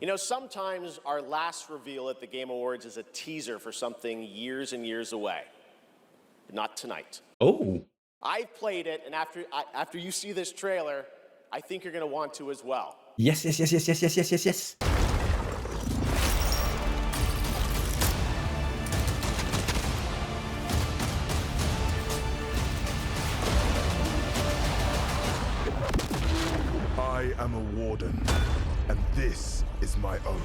You know, sometimes our last reveal at the Game Awards is a teaser for something years and years away. But not tonight. Oh. I've played it, and after you see this trailer, I think you're going to want to as well. Yes. I am a warden, and this is my oath.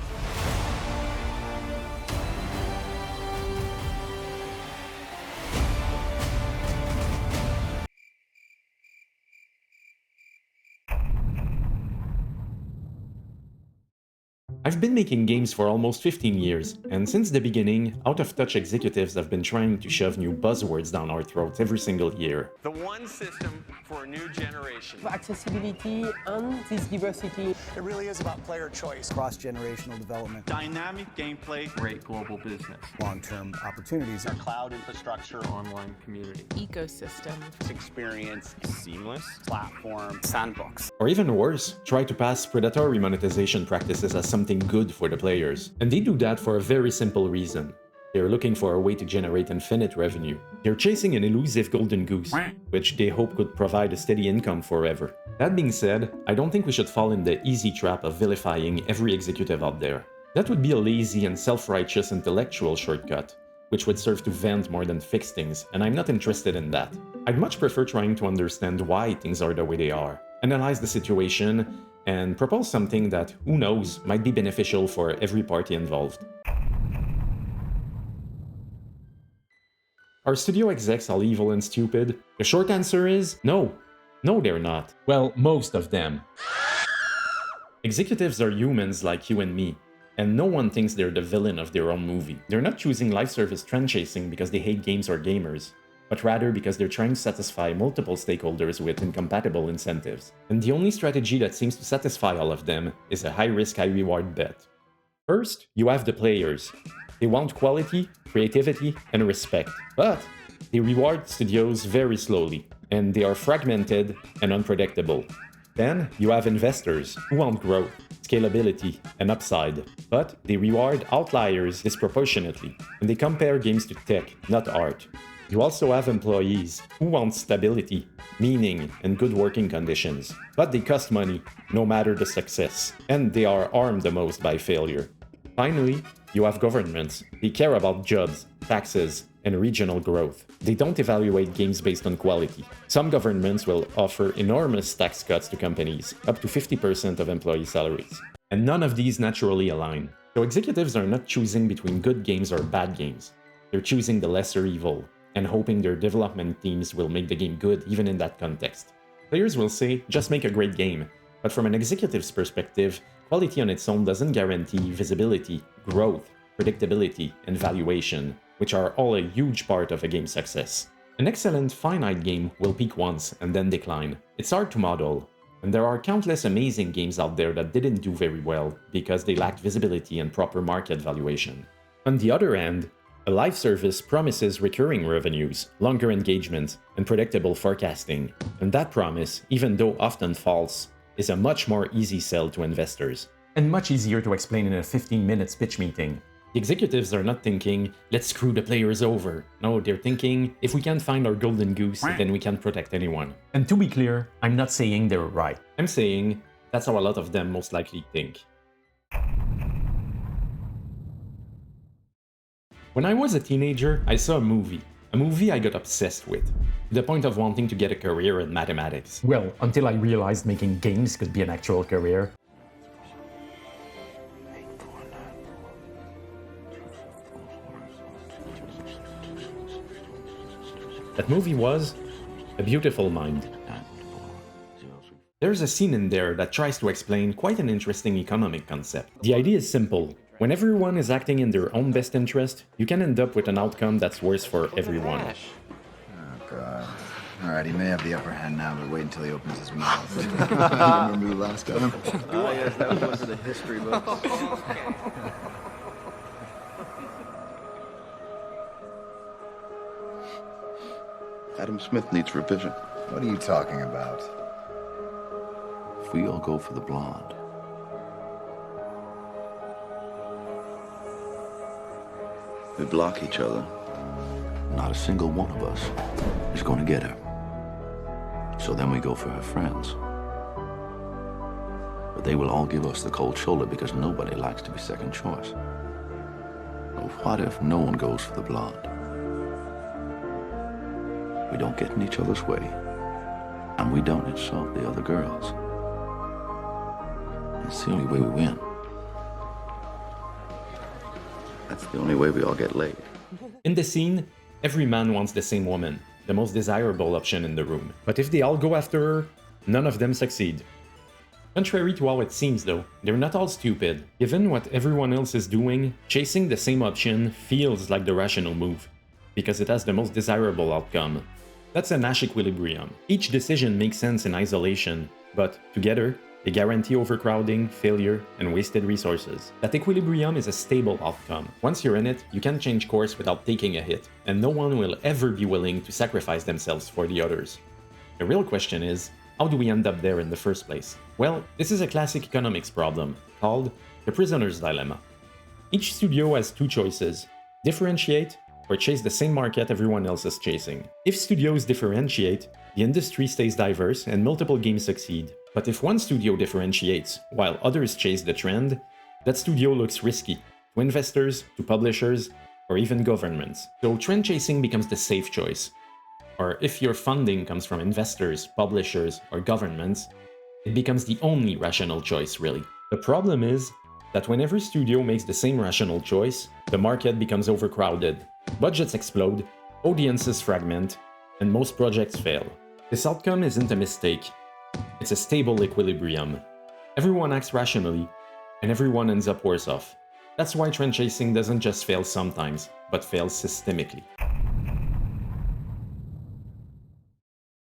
I've been making games for almost 15 years, and since the beginning, out-of-touch executives have been trying to shove new buzzwords down our throats every single year. The one system for a new generation. Accessibility and this diversity. It really is about player choice. Cross-generational development. Dynamic gameplay. Great global business. Long-term opportunities. Our cloud infrastructure. Online community. Ecosystem. Experience. Seamless. Platform. Sandbox. Or even worse, try to pass predatory monetization practices as something good for the players. And they do that for a very simple reason. They're looking for a way to generate infinite revenue. They're chasing an elusive golden goose, which they hope could provide a steady income forever. That being said, I don't think we should fall in the easy trap of vilifying every executive out there. That would be a lazy and self-righteous intellectual shortcut, which would serve to vent more than fix things, and I'm not interested in that. I'd much prefer trying to understand why things are the way they are, analyze the situation, and propose something that, who knows, might be beneficial for every party involved. Are studio execs all evil and stupid? The short answer is no. No, they're not. Well, most of them. Executives are humans like you and me, and no one thinks they're the villain of their own movie. They're not choosing live service trend chasing because they hate games or gamers, but rather because they're trying to satisfy multiple stakeholders with incompatible incentives. And the only strategy that seems to satisfy all of them is a high-risk, high-reward bet. First, you have the players. They want quality, creativity, and respect, but they reward studios very slowly, and they are fragmented and unpredictable. Then, you have investors who want growth, scalability, and upside, but they reward outliers disproportionately, and they compare games to tech, not art. You also have employees who want stability, meaning, and good working conditions, but they cost money, no matter the success, and they are harmed the most by failure. Finally, you have governments. They care about jobs, taxes, and regional growth. They don't evaluate games based on quality. Some governments will offer enormous tax cuts to companies, up to 50% of employee salaries. And none of these naturally align. So executives are not choosing between good games or bad games. They're choosing the lesser evil, and hoping their development teams will make the game good even in that context. Players will say, just make a great game, but from an executive's perspective, quality on its own doesn't guarantee visibility, growth, predictability, and valuation, which are all a huge part of a game's success. An excellent finite game will peak once and then decline. It's hard to model, and there are countless amazing games out there that didn't do very well because they lacked visibility and proper market valuation. On the other hand, a live service promises recurring revenues, longer engagement, and predictable forecasting, and that promise, even though often false, is a much more easy sell to investors. And much easier to explain in a 15-minute pitch meeting. The executives are not thinking, let's screw the players over. No, they're thinking, if we can't find our golden goose, then we can't protect anyone. And to be clear, I'm not saying they're right. I'm saying that's how a lot of them most likely think. When I was a teenager, I saw a movie I got obsessed with, to the point of wanting to get a career in mathematics. Well, until I realized making games could be an actual career. That movie was A Beautiful Mind. There's a scene in there that tries to explain quite an interesting economic concept. The idea is simple. When everyone is acting in their own best interest, you can end up with an outcome that's worse for everyone. Oh, God. All right, he may have the upper hand now, but wait until he opens his mouth. Remember the last time? Oh, yes, that was one of the history books. Adam Smith needs revision. What are you talking about? If we all go for the blonde, We block each other. Not a single one of us is going to get her. So then we go for her friends. But they will all give us the cold shoulder because nobody likes to be second choice. But what if no one goes for the blonde? We don't get in each other's way, and we don't insult the other girls. That's the only way we win. That's the only way we all get laid. In the scene, every man wants the same woman, the most desirable option in the room. But if they all go after her, none of them succeed. Contrary to how it seems though, they're not all stupid. Given what everyone else is doing, chasing the same option feels like the rational move, because it has the most desirable outcome. That's a Nash equilibrium. Each decision makes sense in isolation, but together, they guarantee overcrowding, failure, and wasted resources. That equilibrium is a stable outcome. Once you're in it, you can change course without taking a hit, and no one will ever be willing to sacrifice themselves for the others. The real question is, how do we end up there in the first place? Well, this is a classic economics problem, called the prisoner's dilemma. Each studio has two choices: differentiate or chase the same market everyone else is chasing. If studios differentiate, the industry stays diverse and multiple games succeed. But if one studio differentiates, while others chase the trend, that studio looks risky to investors, to publishers, or even governments. So trend chasing becomes the safe choice. Or if your funding comes from investors, publishers, or governments, it becomes the only rational choice, really. The problem is that when every studio makes the same rational choice, the market becomes overcrowded, budgets explode, audiences fragment, and most projects fail. This outcome isn't a mistake. It's a stable equilibrium. Everyone acts rationally, and everyone ends up worse off. That's why trend chasing doesn't just fail sometimes, but fails systemically.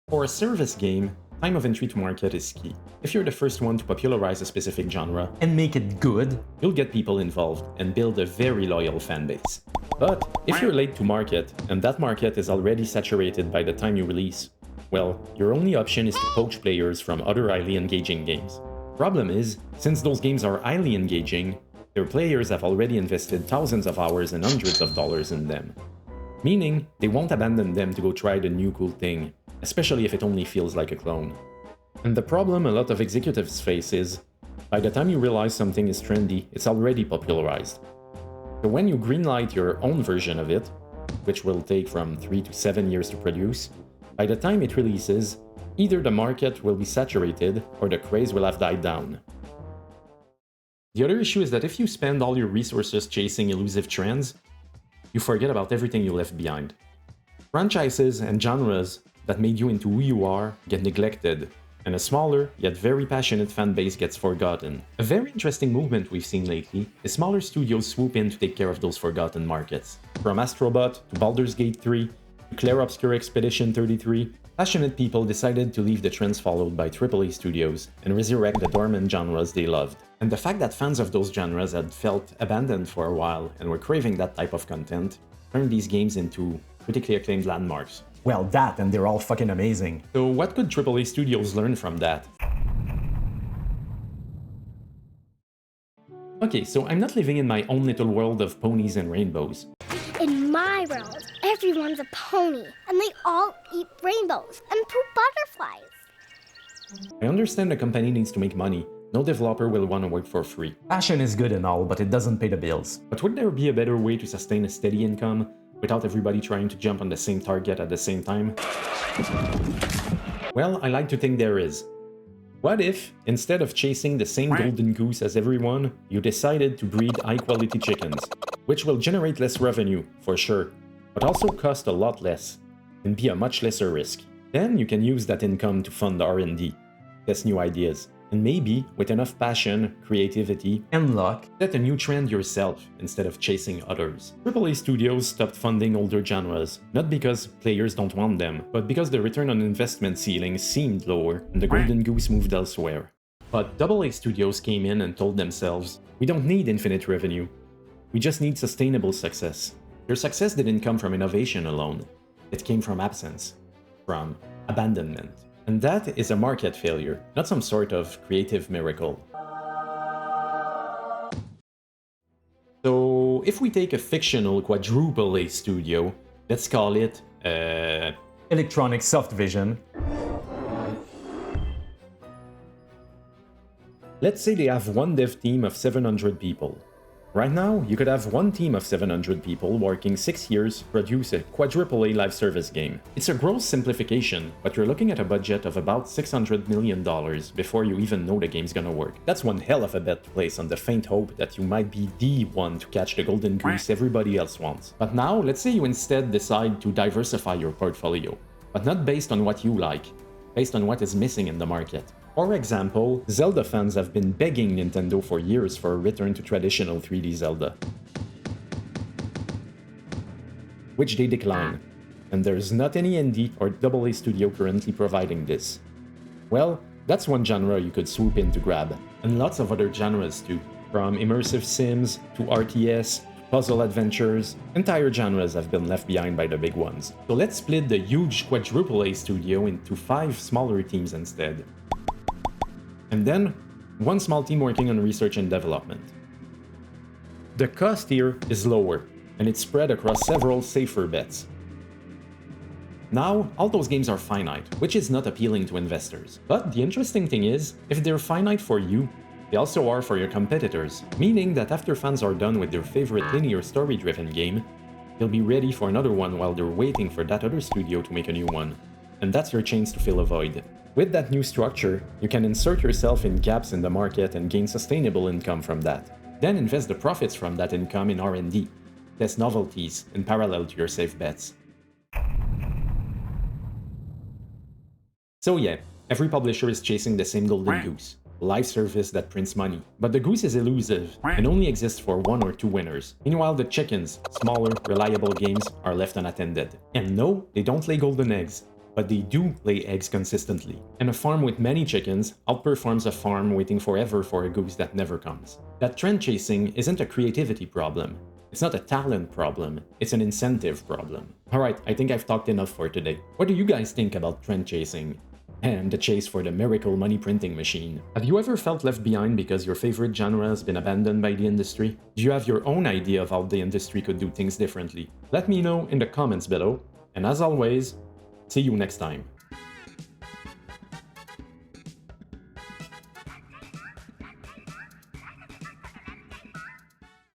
For a service game, time of entry to market is key. If you're the first one to popularize a specific genre and make it good, you'll get people involved and build a very loyal fanbase. But if you're late to market, and that market is already saturated by the time you release, well, your only option is to poach players from other highly engaging games. Problem is, since those games are highly engaging, their players have already invested thousands of hours and hundreds of dollars in them. Meaning, they won't abandon them to go try the new cool thing, especially if it only feels like a clone. And the problem a lot of executives face is, by the time you realize something is trendy, it's already popularized. So when you greenlight your own version of it, which will take from 3 to 7 years to produce, by the time it releases, either the market will be saturated or the craze will have died down. The other issue is that if you spend all your resources chasing elusive trends, you forget about everything you left behind. Franchises and genres that made you into who you are get neglected, and a smaller, yet very passionate fan base gets forgotten. A very interesting movement we've seen lately is smaller studios swoop in to take care of those forgotten markets. From Astrobot to Baldur's Gate 3 to Clair Obscur Expedition 33, passionate people decided to leave the trends followed by AAA studios and resurrect the dormant genres they loved. And the fact that fans of those genres had felt abandoned for a while and were craving that type of content turned these games into critically acclaimed landmarks. Well, that, and they're all fucking amazing. So what could AAA studios learn from that? Okay, so I'm not living in my own little world of ponies and rainbows. In my world, everyone's a pony, and they all eat rainbows and poop butterflies. I understand the company needs to make money. No developer will want to work for free. Passion is good and all, but it doesn't pay the bills. But would there be a better way to sustain a steady income without everybody trying to jump on the same target at the same time? Well, I like to think there is. What if, instead of chasing the same golden goose as everyone, you decided to breed high-quality chickens, which will generate less revenue, for sure, but also cost a lot less, and be a much lesser risk. Then you can use that income to fund R&D, test new ideas, and maybe, with enough passion, creativity, and luck, set a new trend yourself instead of chasing others. AAA studios stopped funding older genres, not because players don't want them, but because the return on investment ceiling seemed lower and the golden goose moved elsewhere. But AA studios came in and told themselves, we don't need infinite revenue, we just need sustainable success. Their success didn't come from innovation alone, it came from absence, from abandonment. And that is a market failure, not some sort of creative miracle. So if we take a fictional quadruple-A studio, let's call it Electronic Soft Vision. Let's say they have one dev team of 700 people. Right now, you could have one team of 700 people working 6 years produce a quadruple-A live service game. It's a gross simplification, but you're looking at a budget of about $600 million before you even know the game's gonna work. That's one hell of a bet to place on the faint hope that you might be the one to catch the golden goose everybody else wants. But now, let's say you instead decide to diversify your portfolio, but not based on what you like, based on what is missing in the market. For example, Zelda fans have been begging Nintendo for years for a return to traditional 3D Zelda, which they decline, and there's not any indie or AA studio currently providing this. Well, that's one genre you could swoop in to grab, and lots of other genres too, from immersive sims to RTS, puzzle adventures. Entire genres have been left behind by the big ones. So let's split the huge quadruple-A studio into 5 smaller teams instead. And then, one small team working on research and development. The cost here is lower, and it's spread across several safer bets. Now, all those games are finite, which is not appealing to investors. But the interesting thing is, if they're finite for you, they also are for your competitors, meaning that after fans are done with their favorite linear story-driven game, they'll be ready for another one while they're waiting for that other studio to make a new one. And that's your chance to fill a void. With that new structure, you can insert yourself in gaps in the market and gain sustainable income from that. Then invest the profits from that income in R&D. Test novelties in parallel to your safe bets. So yeah, every publisher is chasing the same golden goose, a live service that prints money. But the goose is elusive and only exists for 1 or 2 winners. Meanwhile, the chickens, smaller, reliable games, are left unattended. And no, they don't lay golden eggs, but they do lay eggs consistently. And a farm with many chickens outperforms a farm waiting forever for a goose that never comes. That trend chasing isn't a creativity problem. It's not a talent problem, it's an incentive problem. Alright, I think I've talked enough for today. What do you guys think about trend chasing? And the chase for the miracle money printing machine. Have you ever felt left behind because your favorite genre has been abandoned by the industry? Do you have your own idea of how the industry could do things differently? Let me know in the comments below, and as always, see you next time.